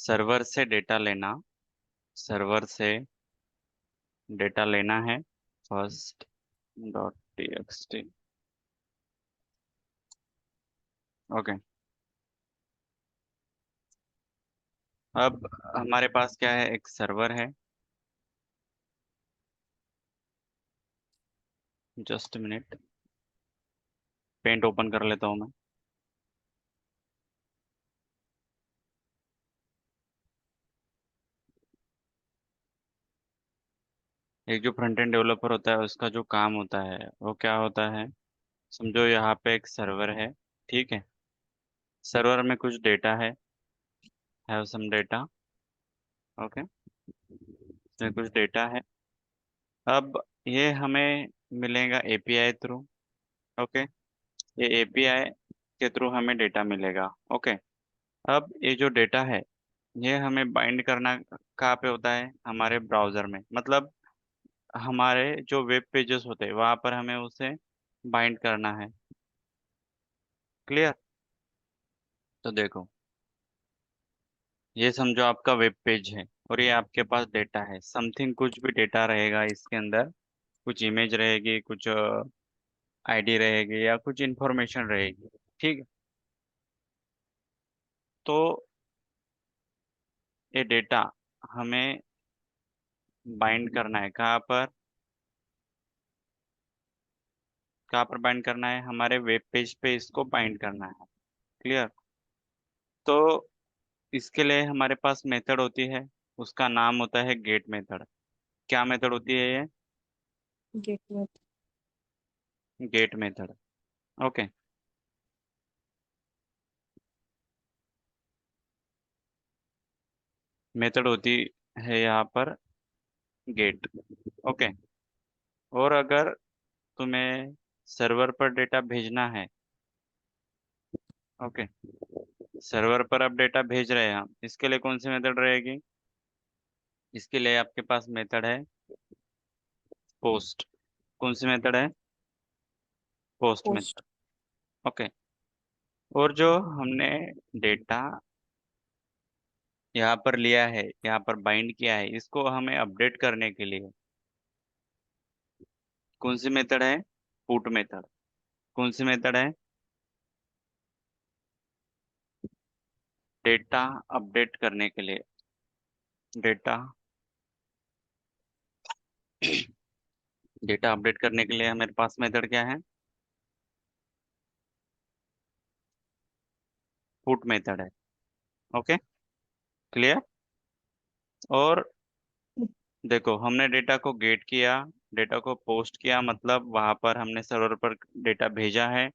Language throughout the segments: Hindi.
सर्वर से डेटा लेना, सर्वर से डेटा लेना है फर्स्ट डॉट टीएक्सटी। ओके, अब हमारे पास क्या है, एक सर्वर है। जस्ट मिनट, पेंट ओपन कर लेता हूँ मैं। एक जो फ्रंट एंड डेवलपर होता है उसका जो काम होता है वो क्या होता है, समझो यहाँ पे एक सर्वर है, ठीक है। सर्वर में कुछ data have some data, okay, इसमें कुछ डेटा है। अब ये हमें मिलेगा एपीआई थ्रू, ओके। ये एपीआई के थ्रू हमें डेटा मिलेगा, ओके। अब ये जो डेटा है ये हमें बाइंड करना कहाँ पे होता है, हमारे ब्राउजर में, मतलब हमारे जो वेब पेजेस होते हैं वहां पर हमें उसे बाइंड करना है। क्लियर? तो देखो, ये समझो आपका वेब पेज है और ये आपके पास डेटा है, समथिंग कुछ भी डेटा रहेगा इसके अंदर, कुछ इमेज रहेगी, कुछ आईडी रहेगी या कुछ इंफॉर्मेशन रहेगी, ठीक है। तो ये डेटा हमें बाइंड करना है कहाँ पर, कहाँ पर बाइंड करना है, हमारे वेब पेज पे इसको बाइंड करना है। क्लियर? तो इसके लिए हमारे पास मेथड होती है, उसका नाम होता है गेट मेथड। क्या मेथड होती है ये? गेट में। Get method, okay. मेथड होती है यहाँ पर गेट, ओके। और अगर तुम्हें सर्वर पर डेटा भेजना है, ओके, सर्वर पर अब डेटा भेज रहे हैं हम, इसके लिए कौन सी मेथड रहेगी? इसके लिए आपके पास मेथड है पोस्ट। कौन सी मेथड है? Post post. Method, okay. और जो हमने डेटा यहाँ पर लिया है, यहाँ पर बाइंड किया है, इसको हमें अपडेट करने के लिए कौन सी मेथड है? Put method. कौन सी मेथड है? डेटा अपडेट करने के लिए, डेटा डेटा अपडेट करने के लिए हमारे पास मेथड क्या है? पुट मेथड है, ओके। क्लियर? और देखो, हमने डेटा को गेट किया, डेटा को पोस्ट किया, मतलब वहां पर हमने सर्वर पर डेटा भेजा है।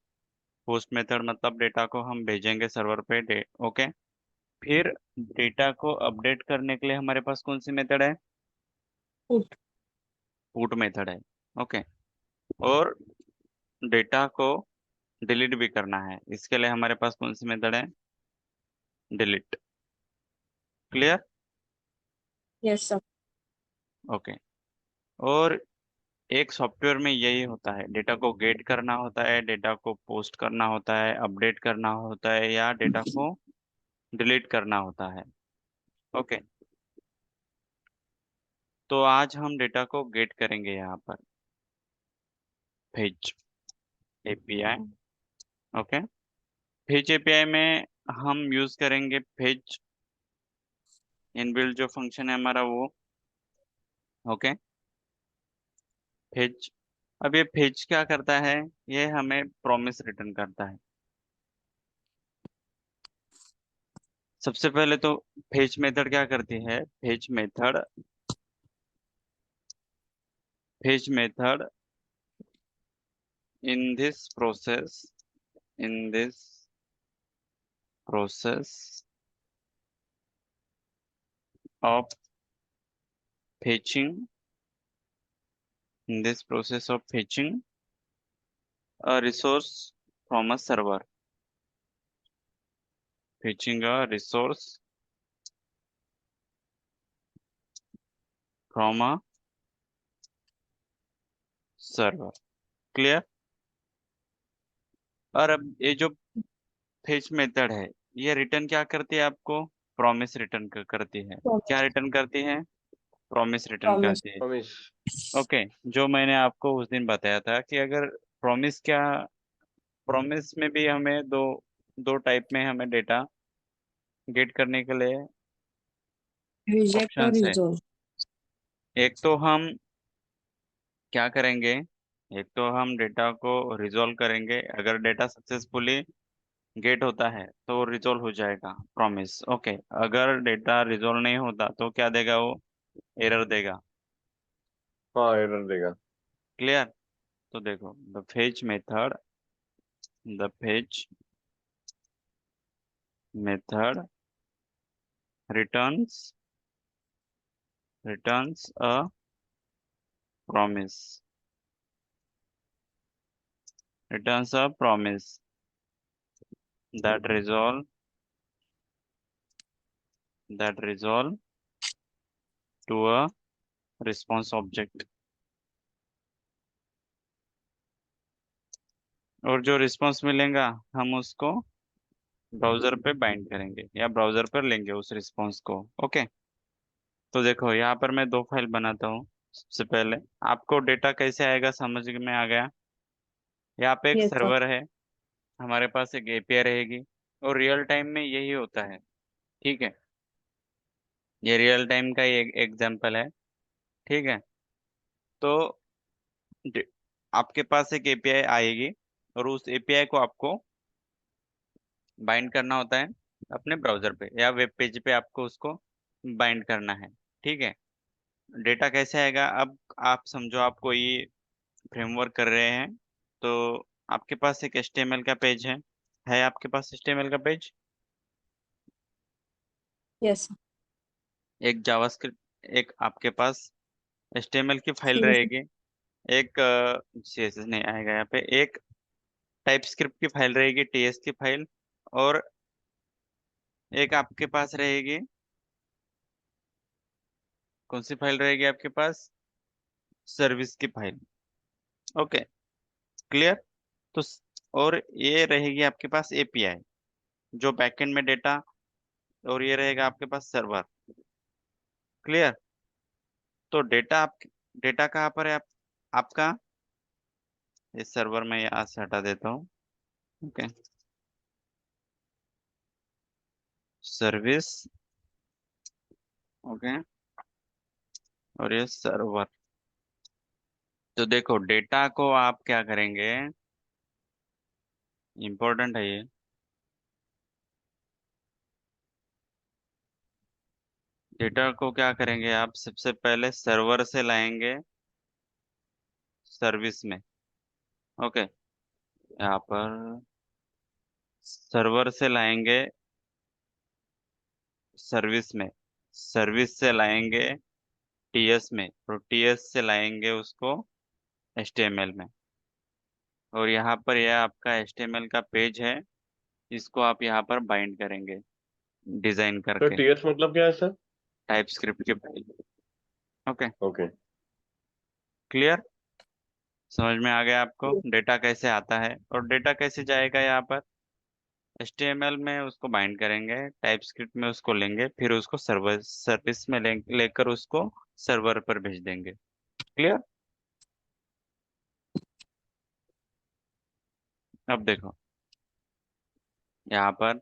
पोस्ट मेथड मतलब डेटा को हम भेजेंगे सर्वर पे, ओके। फिर डेटा को अपडेट करने के लिए हमारे पास कौन सी मेथड है? पुट। पुट मेथड है, ओके। और डेटा को डिलीट भी करना है, इसके लिए हमारे पास कौन सी मेथड है? Delete. Clear? Yes sir. Okay. और एक सॉफ्टवेयर में यही होता है, डेटा को गेट करना होता है, डेटा को पोस्ट करना होता है, अपडेट करना होता है, या डेटा को डिलीट करना होता है, ओके। तो आज हम डेटा को गेट करेंगे यहाँ पर, भेज एपीआई, ओके। भेज एपीआई में हम यूज करेंगे भेज इनबिल्ट जो फंक्शन है हमारा वो, ओके। भेज, अब ये भेज क्या करता है, ये हमें प्रॉमिस रिटर्न करता है। सबसे पहले तो भेज मेथड क्या करती है, भेज method in this process in this process of fetching in this process of fetching a resource from a server, fetching a resource from a server। Clear? और अब ये जो फेच मेथड है ये रिटर्न क्या करती है आपको, प्रॉमिस रिटर्न करती है। क्या Promise. रिटर्न करती है? Promise return Promise. करती है। प्रॉमिस। ओके, जो मैंने आपको उस दिन बताया था कि अगर प्रॉमिस क्या, प्रॉमिस में भी हमें दो दो टाइप में हमें डेटा गेट करने के लिए Reject or ऑप्शंस है। resolve. एक तो हम क्या करेंगे, एक तो हम डेटा को रिजॉल्व करेंगे। अगर डेटा सक्सेसफुली गेट होता है तो रिजॉल्व हो जाएगा प्रॉमिस। ओके, अगर डेटा रिजॉल्व नहीं होता तो क्या देगा वो? एरर देगा। हाँ, एरर देगा। क्लियर? तो देखो, the fetch method returns a promise, returns a promise that resolve to a response object. और जो रिस्पॉन्स मिलेगा हम उसको ब्राउजर पे बाइंड करेंगे या ब्राउजर पर लेंगे उस रिस्पॉन्स को। ओके, तो देखो यहाँ पर मैं दो फाइल बनाता हूँ। सबसे पहले आपको डेटा कैसे आएगा समझ में आ गया। यहाँ पे एक Yes, sir. सर्वर है, हमारे पास एक एपीआई रहेगी, और रियल टाइम में यही होता है। ठीक है, ये रियल टाइम का ही एक एग्जांपल है। ठीक है, तो डे- आपके पास एक एपीआई आएगी, और उस एपीआई को आपको बाइंड करना होता है अपने ब्राउजर पे या वेब पेज पे, आपको उसको बाइंड करना है। ठीक है, डेटा कैसे आएगा? अब आप समझो आप कोई फ्रेमवर्क कर रहे हैं, तो आपके पास एक HTML का पेज है आपके पास HTML का पेज, Yes, sir. एक जावास्क्रिप्ट, एक आपके पास HTML की फाइल CSS. रहेगी, एक CSS नहीं आएगा यहाँ पे, एक टाइप स्क्रिप्ट की फाइल रहेगी, TS की फाइल, और एक आपके पास रहेगी, कौन सी फाइल रहेगी आपके पास? सर्विस की फाइल। Okay, clear? तो और ये रहेगी आपके पास एपीआई जो बैकएंड में डेटा, और ये रहेगा आपके पास सर्वर। क्लियर? तो डेटा कहाँ पर है आपका? इस सर्वर में यहाँ से हटा देता हूँ। Okay, service. ओके, और ये सर्वर। तो देखो, डेटा को आप क्या करेंगे, इंपॉर्टेंट है ये। डेटा को क्या करेंगे आप? सबसे पहले सर्वर से लाएंगे सर्विस में। ओके, यहाँ पर सर्वर से लाएंगे सर्विस में, सर्विस से लाएंगे टीएस में, और टीएस से लाएंगे उसको HTML में। और यहाँ पर यह आपका HTML का पेज है, इसको आप यहाँ पर बाइंड करेंगे डिजाइन तो करके, टीएस मतलब क्या है सर? टाइप स्क्रिप्ट के फाइल। Okay, okay. क्लियर? समझ में आ गया आपको Yes. डेटा कैसे आता है और डेटा कैसे जाएगा? यहाँ पर HTML में उसको बाइंड करेंगे, टाइप स्क्रिप्ट में उसको लेंगे, फिर उसको सर्विस में लेकर उसको सर्वर पर भेज देंगे। क्लियर? अब देखो, यहाँ पर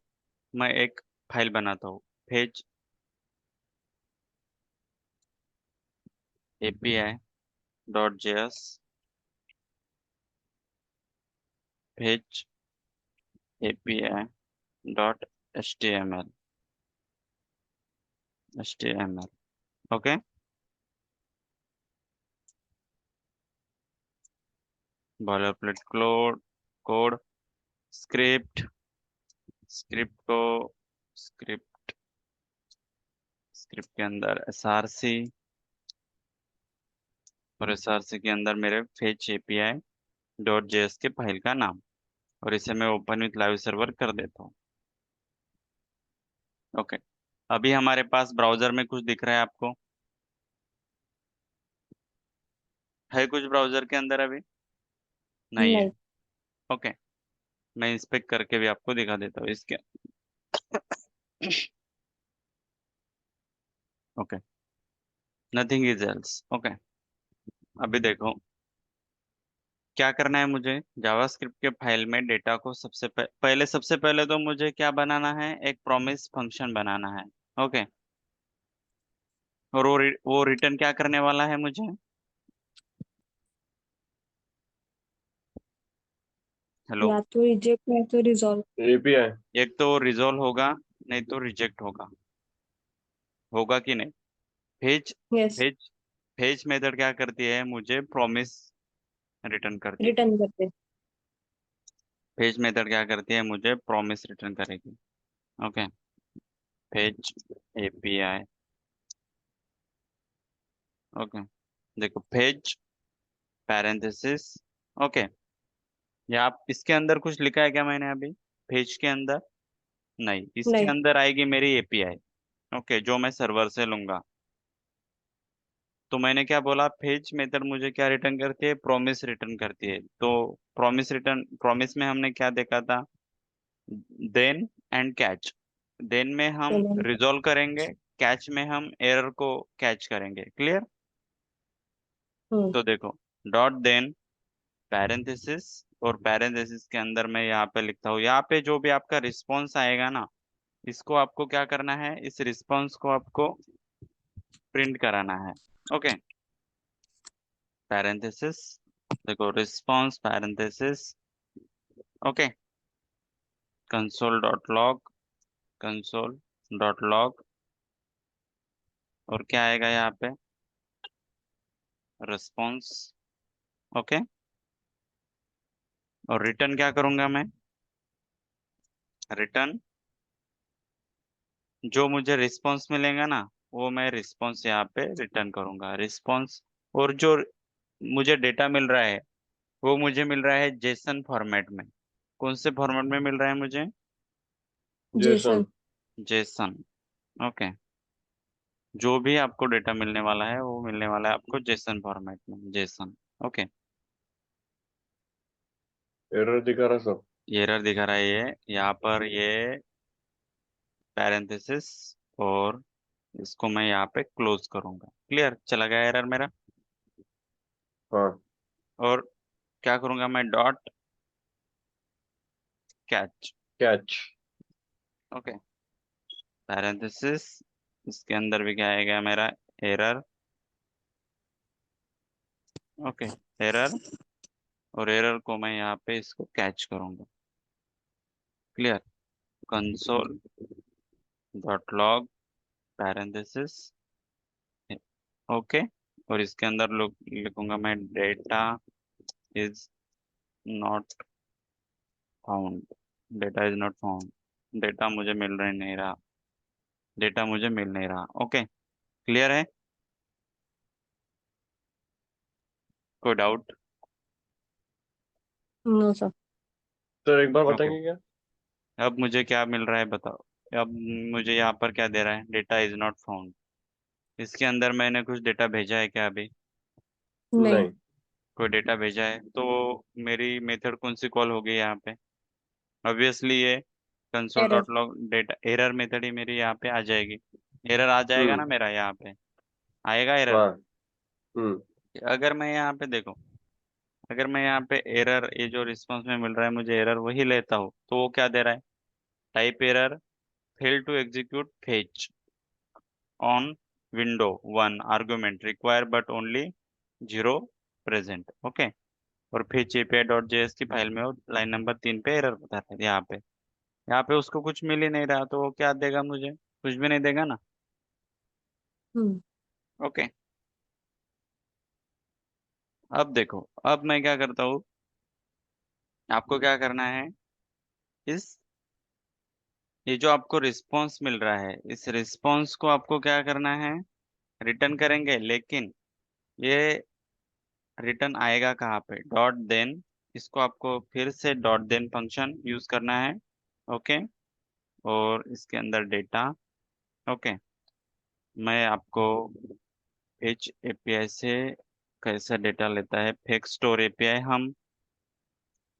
मैं एक फाइल बनाता हूँ, phase API.js, phase API.html। Okay, boilerplate code, script, script को स्क्रिप्ट स्क्रिप्ट के अंदर SRC, और SRC के अंदर मेरे फेच API.js के फाइल का नाम, और इसे मैं ओपन विथ लाइव सर्वर कर देता हूँ। ओके, अभी हमारे पास ब्राउजर में कुछ दिख रहा है आपको? है कुछ ब्राउजर के अंदर अभी? नहीं है। Like. ओके, मैं इंस्पेक्ट करके भी आपको दिखा देता हूँ इसके। Okay, nothing is else. Okay, अभी देखो क्या करना है मुझे। जावास्क्रिप्ट के फाइल में डेटा को सबसे पहले तो मुझे क्या बनाना है, एक प्रॉमिस फंक्शन बनाना है। ओके, और वो रिटर्न क्या करने वाला है मुझे। हेलो। या तो रिजेक्ट या तो रिजॉल्व। एपीआई। एक तो रिजॉल्व होगा, नहीं तो रिजेक्ट होगा। होगा कि नहीं। Phase yes. Phase phase method क्या करती है, मुझे प्रॉमिस रिटर्न करती है। रिटर्न करते। फेज मेथड क्या करती है, मुझे प्रॉमिस रिटर्न करेगी। Okay, phase API. ओके, देखो फेज पैरेंथेसिस। ओके, ये आप इसके अंदर कुछ लिखा है क्या मैंने अभी, फेज के अंदर। नहीं, इसके नहीं। अंदर आएगी मेरी एपीआई। ओके, जो मैं सर्वर से लूंगा। तो मैंने क्या बोला, फेज मेथड मुझे क्या रिटर्न करती है, प्रॉमिस रिटर्न करती है। तो प्रॉमिस में हमने क्या देखा था, देन एंड कैच। देन में हम पेमेंट। रिजॉल्व करेंगे, कैच में हम एरर को कैच करेंगे। क्लियर। हम्म। तो देखो, डॉट देन पैरेंथेसिस, और पैरेंथेसिस के अंदर मैं यहाँ पे लिखता हूँ, यहाँ पे जो भी आपका रिस्पॉन्स आएगा ना, इसको आपको क्या करना है, इस रिस्पॉन्स को आपको प्रिंट कराना है। ओके, पैरेंथेसिस, देखो response parenthesis. Okay, console dot log, console dot log, और क्या आएगा यहाँ पे, रिस्पॉन्स। ओके, और रिटर्न क्या करूंगा मैं, रिटर्न जो मुझे रिस्पॉन्स मिलेगा ना, वो मैं रिस्पॉन्स यहाँ पे रिटर्न करूंगा, रिस्पॉन्स। और जो मुझे डेटा मिल रहा है, वो मुझे मिल रहा है जेसन फॉर्मेट में। कौन से फॉर्मेट में मिल रहा है मुझे, जेसन। जेसन। जेसन। ओके, जो भी आपको डेटा मिलने वाला है, वो मिलने वाला है आपको जेसन फॉर्मेट में, जेसन। ओके, एरर दिखा रहा सर। ये एरर दिखा रहा है, ये यहाँ पर ये पैरेंथेसिस, और इसको मैं यहाँ पे क्लोज करूंगा। क्लियर, चला गया एरर मेरा। हाँ। और क्या करूंगा मैं, dot catch. Catch. Okay, parenthesis, इसके अंदर भी क्या आएगा मेरा, एरर। ओके, एरर, और एरर को मैं यहाँ पे इसको कैच करूंगा। Clear, console dot log parenthesis. Okay, और इसके अंदर लिखूंगा मैं, data is not found, data is not found, data मुझे मिल रहा नहीं रहा, डेटा मुझे मिल नहीं रहा। ओके, क्लियर है, कोई डाउट। No sir. सर एक बार ओके, बताएंगे क्या? अब मुझे क्या मिल रहा है बताओ। अब मुझे यहाँ पर क्या दे रहा है, डेटा इज नॉट फाउंड। इसके अंदर मैंने कुछ डेटा भेजा है क्या अभी, नहीं। नहीं। कोई डेटा भेजा है तो मेरी मेथड कौन सी कॉल होगी यहाँ पे, ऑब्वियसली ये console error. Dot log data error method ही मेरी यहाँ पे आ जाएगी। एरर आ जाएगा ना हम्म। मेरा यहाँ पे, आएगा एरर। हाँ। हम्म। अगर मैं यहाँ पे देखो, अगर मैं यहाँ पे एरर, ये जो रिस्पॉन्स में मिल रहा है मुझे एरर, वही लेता हूँ, तो वो क्या दे रहा है, type error, fail to execute fetch on window one argument require but only zero present. Okay, और फिर जेपीआई डॉट जेएस की फाइल में वो लाइन नंबर 3 पे एरर बता रहा है। यहाँ पे उसको कुछ मिल ही नहीं रहा, तो वो क्या देगा मुझे, कुछ भी नहीं देगा ना। हम्म। ओके, अब देखो, अब मैं क्या करता हूँ, आपको क्या करना है, इस ये जो आपको रिस्पॉन्स मिल रहा है, इस रिस्पॉन्स को आपको क्या करना है, रिटर्न करेंगे, लेकिन ये रिटर्न आएगा कहाँ पे, डॉट देन। इसको आपको फिर से डॉट देन फंक्शन यूज करना है। ओके, और इसके अंदर डेटा। ओके, मैं आपको फेच एपीआई से कैसा डेटा लेता है, फेक स्टोर एपीआई, हम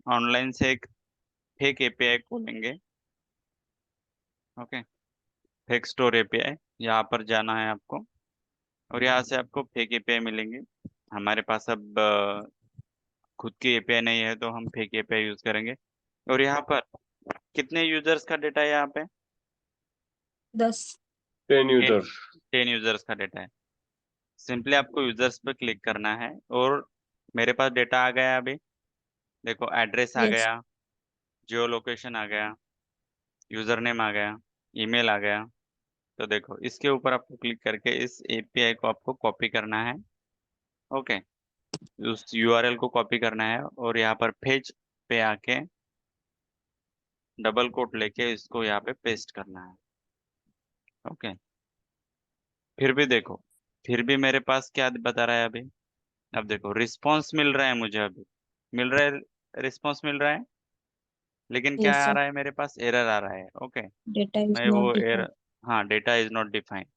ऑनलाइन से एक फेक एपीआई खोलेंगे। ओके, फेक स्टोर एपीआई, यहाँ पर जाना है आपको और यहाँ से आपको फेक एपीआई मिलेंगे। हमारे पास अब खुद की एपीआई नहीं है तो हम फेक एपीआई यूज करेंगे। और यहाँ पर कितने यूजर्स का डेटा है यहाँ पे? 10। 10 यूजर्स। 10 यूजर्स का डेटा है। सिंपली आपको यूजर्स पे क्लिक करना है और मेरे पास डेटा आ गया अभी। देखो एड्रेस आ यस। गया, जियो लोकेशन आ गया, यूजर नेम आ गया, ईमेल आ गया। तो देखो इसके ऊपर आपको क्लिक करके इस एपीआई को आपको कॉपी करना है। ओके, उस यूआरएल को कॉपी करना है और यहाँ पर पेज पे आके डबल कोट लेके इसको यहाँ पे पेस्ट करना है। ओके, फिर भी देखो, फिर भी मेरे पास क्या बता रहा है अभी? अब देखो रिस्पॉन्स मिल रहा है मुझे, अभी मिल रहा है, रिस्पॉन्स मिल रहा है, लेकिन क्या यस आ सर। रहा है मेरे पास? एरर आ रहा है। ओके, डेटा इज मैं नॉट वो डिफाइंड। एरर, हाँ डेटा इज नॉट डिफाइंड।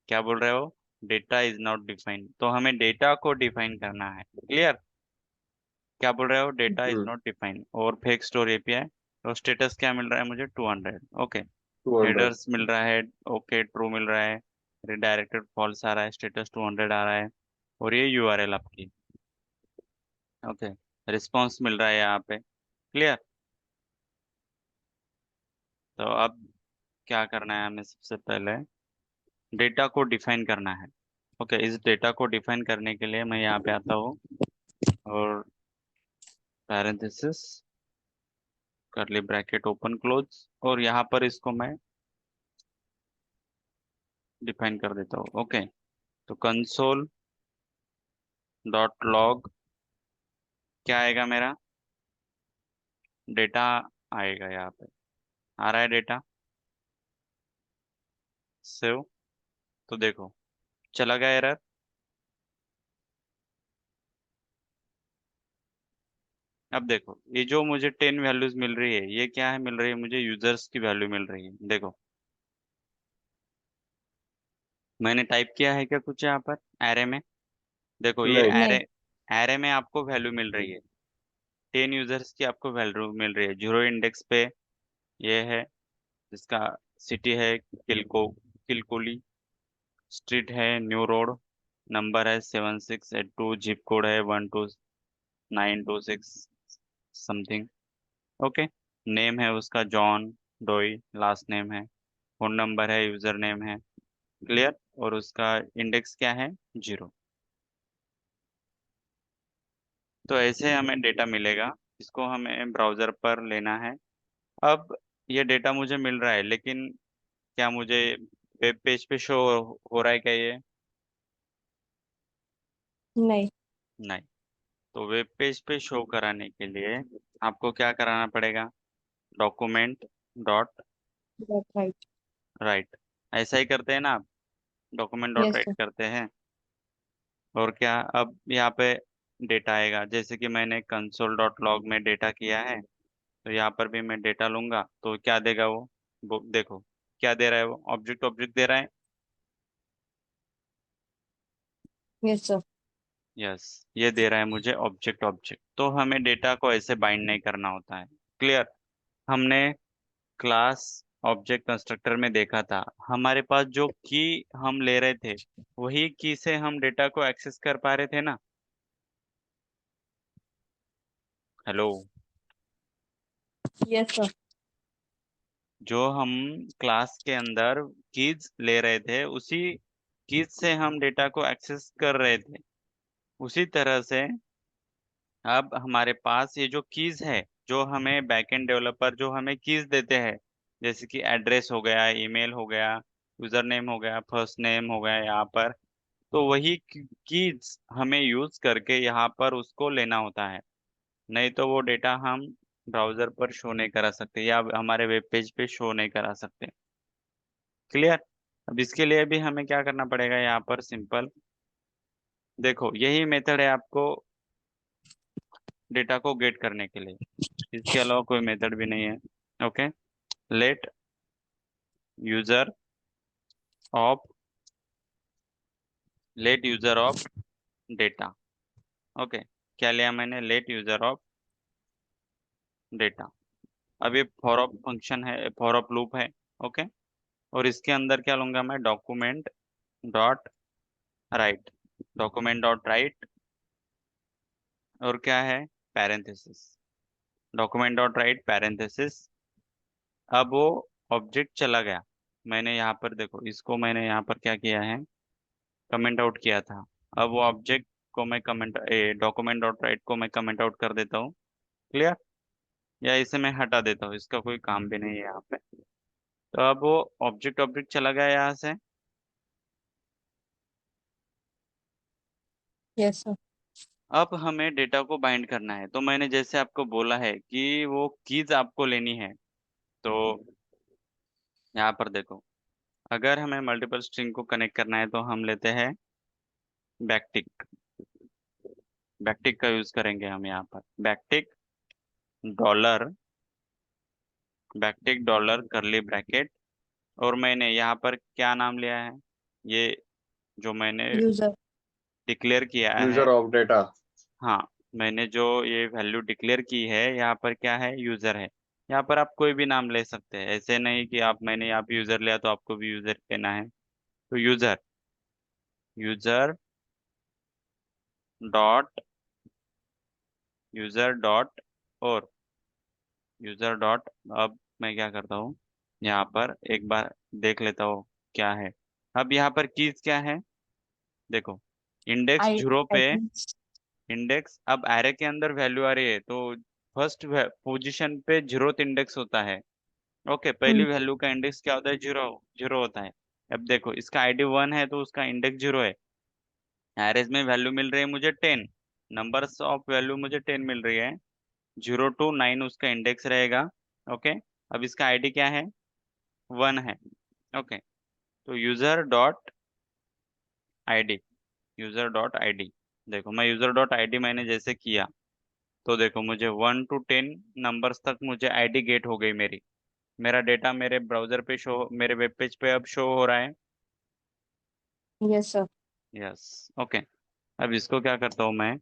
क्या बोल रहे हो? डेटा इज नॉट डिफाइंड, तो हमें डेटा को डिफाइन करना है। क्लियर? क्या बोल रहे हो? Data is hmm. Not defined. और फेक स्टोर एपीआई, तो स्टेटस क्या मिल रहा है मुझे? 200। ओके, 200। हेडर्स मिल रहा है, ओके ट्रू मिल रहा है, रिडायरेक्टेड फॉल्स आ रहा है, स्टेटस 200 आ रहा है, और ये यूआरएल आपकी। ओके, रिस्पॉन्स मिल रहा है यहाँ पे। क्लियर? तो अब क्या करना है हमें? सबसे पहले डेटा को डिफाइन करना है। ओके, इस डेटा को डिफाइन करने के लिए मैं यहाँ पे आता हूँ और पैरेंथेसिस, करली ब्रैकेट ओपन क्लोज, और यहाँ पर इसको मैं डिफाइन कर देता हूँ। ओके, तो कंसोल डॉट लॉग क्या आएगा मेरा? डेटा आएगा यहाँ पे, आ रहा है डेटा। सेव, तो देखो चला गया एरर। अब देखो ये जो मुझे 10 वैल्यूज मिल रही है, ये क्या है मिल रही है? मुझे यूजर्स की वैल्यू मिल रही है। देखो मैंने टाइप किया है क्या कुछ यहाँ पर एरे में? देखो ये नहीं। एरे, नहीं। एरे में आपको वैल्यू मिल रही है, 10 यूजर्स की आपको वैल्यू मिल रही है। जीरो इंडेक्स पे ये है, जिसका सिटी है किलकोली, स्ट्रीट है न्यू रोड, नंबर है 7682, जिप कोड है 12926 समथिंग। ओके, नेम है उसका जॉन डोई, लास्ट नेम है, फोन नंबर है, यूजर नेम है। क्लियर? और उसका इंडेक्स क्या है? 0। तो ऐसे हमें डेटा मिलेगा, इसको हमें ब्राउजर पर लेना है। अब ये डेटा मुझे मिल रहा है, लेकिन क्या मुझे वेब पेज पे शो हो रहा है क्या ये? नहीं। नहीं। तो वेब पेज पे शो कराने के लिए आपको क्या कराना पड़ेगा? Document dot that right. Right, ऐसा ही करते हैं ना आप? Document dot yes right sir. करते हैं। और क्या, अब यहाँ पे डेटा आएगा, जैसे कि मैंने कंसोल डॉट लॉग में डेटा किया है, तो यहाँ पर भी मैं डेटा लूंगा तो क्या देगा वो देखो क्या दे रहा है वो? ऑब्जेक्ट ऑब्जेक्ट दे रहा है। Yes sir. यस, ये दे रहा है मुझे ऑब्जेक्ट ऑब्जेक्ट। तो हमें डेटा को ऐसे बाइंड नहीं करना होता है। क्लियर? हमने क्लास ऑब्जेक्ट कंस्ट्रक्टर में देखा था, हमारे पास जो की हम ले रहे थे, वही की से हम डेटा को एक्सेस कर पा रहे थे ना? हेलो? Yes sir. जो हम क्लास के अंदर कीज ले रहे थे, उसी कीज से हम डेटा को एक्सेस कर रहे थे। उसी तरह से अब हमारे पास ये जो कीज है, जो हमें बैकएंड डेवलपर जो हमें कीज देते हैं, जैसे कि एड्रेस हो गया, ईमेल हो गया, यूजर नेम हो गया, फर्स्ट नेम हो गया यहाँ पर, तो वही कीज हमें यूज करके यहाँ पर उसको लेना होता है। नहीं तो वो डेटा हम ब्राउजर पर शो नहीं करा सकते या हमारे वेब पेज पे शो नहीं करा सकते। क्लियर? अब इसके लिए भी हमें क्या करना पड़ेगा? यहाँ पर सिंपल देखो यही मेथड है आपको डेटा को गेट करने के लिए, इसके अलावा कोई मेथड भी नहीं है। Okay, let user of, let user of data. Okay, क्या लिया मैंने? Let user of data. अब ये फॉर ऑफ फंक्शन है, फॉर ऑफ लूप है। ओके, और इसके अंदर क्या लूंगा मैं, document dot write, document dot write, और क्या है, parenthesis, document dot write parenthesis. अब वो ऑब्जेक्ट चला गया, मैंने यहाँ पर देखो, इसको मैंने यहाँ पर क्या किया है, कमेंट आउट किया था। अब वो ऑब्जेक्ट को मैं कमेंट, डॉक्यूमेंट डॉट राइट को मैं कमेंट आउट कर देता हूँ। क्लियर? या इसे मैं हटा देता हूँ, इसका कोई काम भी नहीं है यहाँ पे। तो अब वो ऑब्जेक्ट ऑब्जेक्ट चला गया यहाँ से। Yes sir. अब हमें डेटा को बाइंड करना है, तो मैंने जैसे आपको बोला है कि वो कीज आपको लेनी है। तो यहाँ पर देखो, अगर हमें मल्टीपल स्ट्रिंग को कनेक्ट करना है तो हम लेते हैं बैकटिक। बैकटिक का यूज करेंगे हम यहाँ पर, बैकटिक डॉलर, बैकटिक डॉलर करली ब्रैकेट। और मैंने यहाँ पर क्या नाम लिया है, ये जो मैंने यूजर। डिक्लेयर किया है, यूजर ऑफ डेटा। हाँ, मैंने जो ये वैल्यू डिक्लेयर की है यहाँ पर क्या है, यूजर है। यहाँ पर आप कोई भी नाम ले सकते हैं, ऐसे नहीं कि आप, मैंने यहाँ पे यूजर लिया तो आपको भी यूजर लेना है। तो user, user dot, user dot, और यूजर डॉट। अब मैं क्या करता हूँ, यहाँ पर एक बार देख लेता हूँ क्या है। अब यहाँ पर कीज क्या है, देखो, इंडेक्स आई जीरो पे, आई इंडेक्स, अब एरे के अंदर वैल्यू आ रही है तो फर्स्ट पोजीशन पे जीरोथ इंडेक्स होता है। ओके, पहली वैल्यू का इंडेक्स क्या होता है, जीरो, जीरो होता है। अब देखो, इसका आईडी 1 है तो उसका इंडेक्स जीरो है। एरेज में वैल्यू मिल रही है मुझे 10, नंबर्स ऑफ वैल्यू मुझे 10 मिल रही है, 0 to 9 उसका इंडेक्स रहेगा। ओके, अब इसका आईडी क्या है, 1 है। ओके, तो user dot ID, user dot ID, देखो मैं यूजर डॉट आईडी मैंने जैसे किया, तो देखो मुझे 1 to 10 नंबर्स तक मुझे आईडी गेट हो गई मेरी। मेरा डेटा मेरे ब्राउजर पे शो, मेरे वेब पेज पे अब शो हो रहा है। Yes sir. यस। ओके, अब इसको क्या करता हूँ मैं,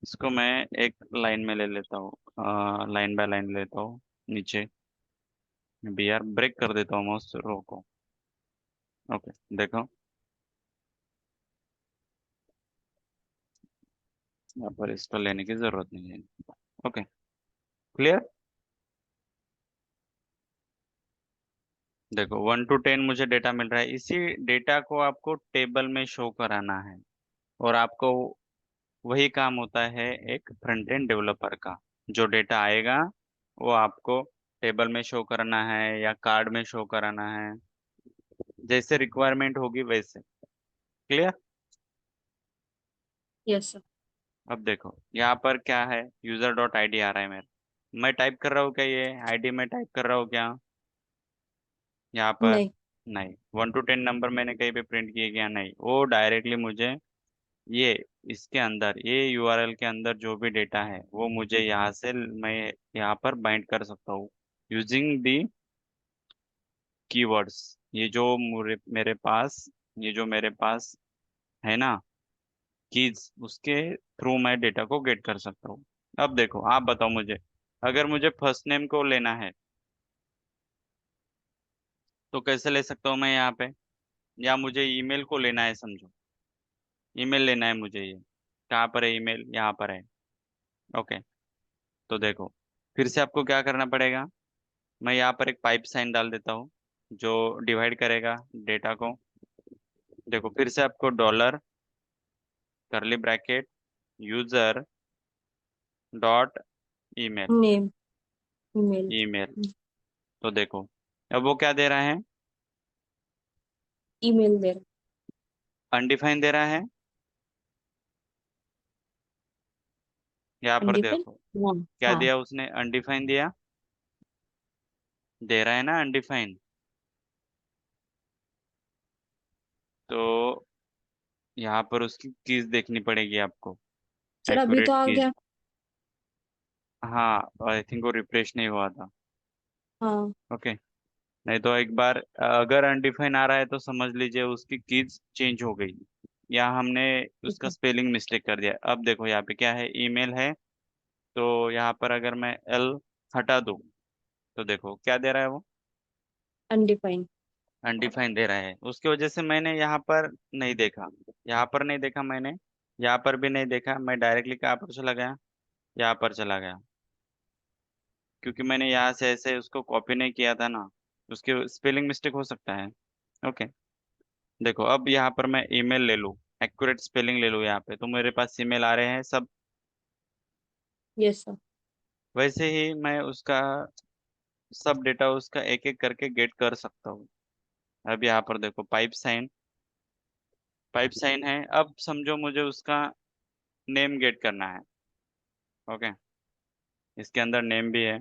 इसको मैं एक लाइन में ले लेता हूँ, लाइन बाय लाइन लेता हूँ नीचे, बी आर ब्रेक कर देता हूँ माउस रो को। ओके, देखो यहाँ पर इसको लेने की जरूरत नहीं है। Okay, clear? देखो 1 to 10 मुझे डेटा मिल रहा है, इसी डेटा को आपको टेबल में शो कराना है। और आपको वही काम होता है एक फ्रंट एंड डेवलपर का, जो डेटा आएगा वो आपको टेबल में शो करना है या कार्ड में शो कराना है, जैसे रिक्वायरमेंट होगी वैसे। क्लियर? Yes sir. अब देखो यहाँ पर क्या है, यूजर डॉट आईडी आ रहा है मेरा, मैं टाइप कर रहा हूँ क्या, ये आईडी में टाइप कर रहा हूँ क्या यहाँ पर? नहीं। नहीं। 1 to 10 नंबर मैंने कहीं पे प्रिंट किए क्या? नहीं, वो डायरेक्टली मुझे ये, इसके अंदर ये यूआरएल के अंदर जो भी डेटा है वो मुझे यहाँ से मैं यहाँ पर बाइंड कर सकता हूँ यूजिंग दी कीवर्ड्स। ये जो मेरे पास, ये जो मेरे पास है ना कीज, उसके थ्रू मैं डेटा को गेट कर सकता हूँ। अब देखो, आप बताओ मुझे, अगर मुझे फर्स्ट नेम को लेना है तो कैसे ले सकता हूँ मैं यहाँ पे, या मुझे ईमेल को लेना है, समझो ईमेल लेना है मुझे, ये कहाँ पर है ईमेल, यहाँ पर है। ओके, तो देखो, फिर से आपको क्या करना पड़ेगा, मैं यहाँ पर एक पाइप साइन डाल देता हूँ जो डिवाइड करेगा डेटा को। देखो, फिर से आपको डॉलर करली bracket user dot email, name. Email. Email. तो देखो, अब वो क्या दे रहा है, ईमेल दे। अनडिफाइन दे रहा है। यहाँ पर अनडिफाइंड। देखो हाँ। क्या हाँ। दिया उसने, अनडिफाइन दिया, दे रहा है ना अनडिफाइन। तो यहाँ पर उसकी कीज देखनी पड़ेगी आपको, सर अभी तो एक्यूरेट आ कीज। गया। हाँ, आई थिंक वो रिफ्रेश नहीं हुआ था। हाँ। ओके, नहीं तो एक बार अगर अनडिफाइन आ रहा है तो समझ लीजिए उसकी कीज चेंज हो गई, या हमने ठीक उसका है। स्पेलिंग मिस्टेक कर दिया। अब देखो यहाँ पे क्या है, ईमेल है, तो यहाँ पर अगर मैं एल हटा दूँ तो देखो क्या दे रहा है वो, अनडिफाइंड। अनडिफाइन दे रहा है, उसकी वजह से मैंने यहाँ पर नहीं देखा, यहाँ पर नहीं देखा मैंने, यहाँ पर भी नहीं देखा, मैं डायरेक्टली कहाँ पर चला गया, यहाँ पर चला गया, क्योंकि मैंने यहाँ से ऐसे उसको कॉपी नहीं किया था ना, उसके स्पेलिंग मिस्टेक हो सकता है। ओके, देखो अब यहाँ पर मैं ईमेल ले लूँ, एक्यूरेट स्पेलिंग ले लूँ यहाँ पे, तो मेरे पास ईमेल आ रहे हैं सब। Yes sir. वैसे ही मैं उसका सब डेटा उसका एक एक करके गेट कर सकता हूँ। अब यहाँ पर देखो पाइप साइन है, अब समझो मुझे उसका नेम गेट करना है। ओके, इसके अंदर नेम भी है,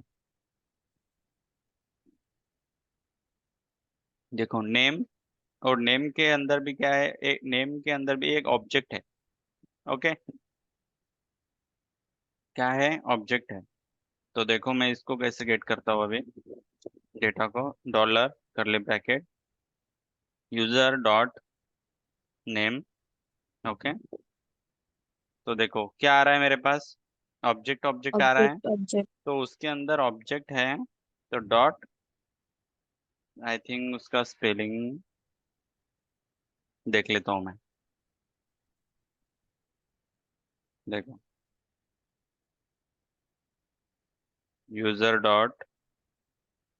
देखो नेम, और नेम के अंदर भी क्या है, एक नेम के अंदर भी एक ऑब्जेक्ट है। ओके, क्या है, ऑब्जेक्ट है। तो देखो मैं इसको कैसे गेट करता हूँ अभी, डेटा को डॉलर करली bracket user dot name. Okay, तो देखो क्या आ रहा है मेरे पास, ऑब्जेक्ट ऑब्जेक्ट आ रहा है, ऑब्जेक्ट ऑब्जेक्ट। तो उसके अंदर ऑब्जेक्ट है, तो डॉट, आई थिंक उसका स्पेलिंग देख लेता हूँ मैं। देखो यूजर डॉट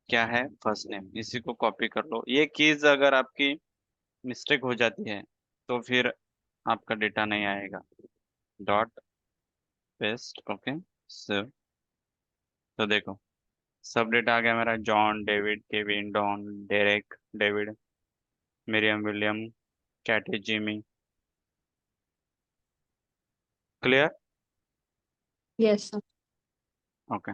क्या है, फर्स्ट नेम, इसी को कॉपी कर लो। ये कीज अगर आपकी मिस्टेक हो जाती है तो फिर आपका डेटा नहीं आएगा। Dot paste, okay save. तो देखो सब डेटा आ गया मेरा, John David Kevin Don Derek David Miriam William Katie Jimmy. Clear? Yes sir. Okay,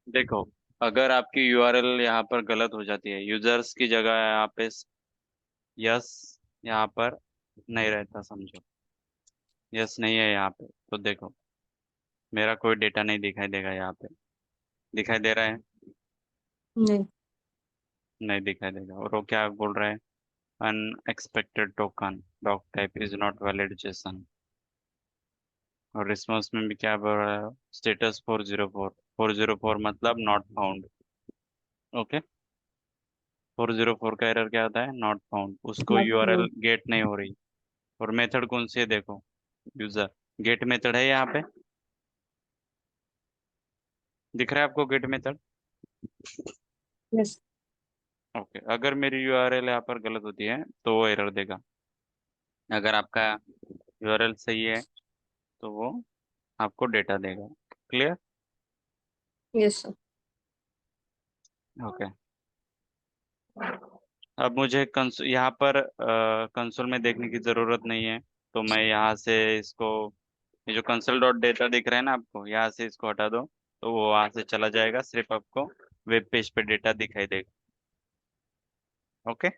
देखो अगर आपकी यूआरएल यहाँ पर गलत हो जाती है, यूजर्स की जगह यहाँ पे यस, यहाँ पर नहीं रहता, समझो यस नहीं है यहाँ पे, तो देखो मेरा कोई डेटा नहीं दिखाई देगा यहाँ पे, दिखाई दे रहा है? नहीं। नहीं दिखाई देगा। और वो क्या बोल रहा है, unexpected token doc type is not valid JSON. और रिस्पांस में भी क्या बोल रहा है, स्टेटस 404, 404 मतलब नॉट फाउंड। ओके, 404 का एरर क्या आता है, नॉट फाउंड, उसको नॉट यूआरएल फाउंड। गेट नहीं हो रही। और मेथड कौन सी है, देखो यूजर गेट मेथड है यहाँ पे, दिख रहा है आपको गेट मेथड? यस। ओके, अगर मेरी यूआरएल यहाँ पर गलत होती है तो वो एरर देगा, अगर आपका यूआरएल सही है तो वो आपको डेटा देगा। क्लियर? Yes sir. ओके, अब मुझे यहाँ पर कंसोल में देखने की ज़रूरत नहीं है, तो मैं यहाँ से इसको, ये जो कंसोल डॉट डेटा दिख रहा है ना आपको, यहाँ से इसको हटा दो, तो वो वहाँ से चला जाएगा, सिर्फ आपको वेब पेज पे डेटा दिखाई देगा। ओके,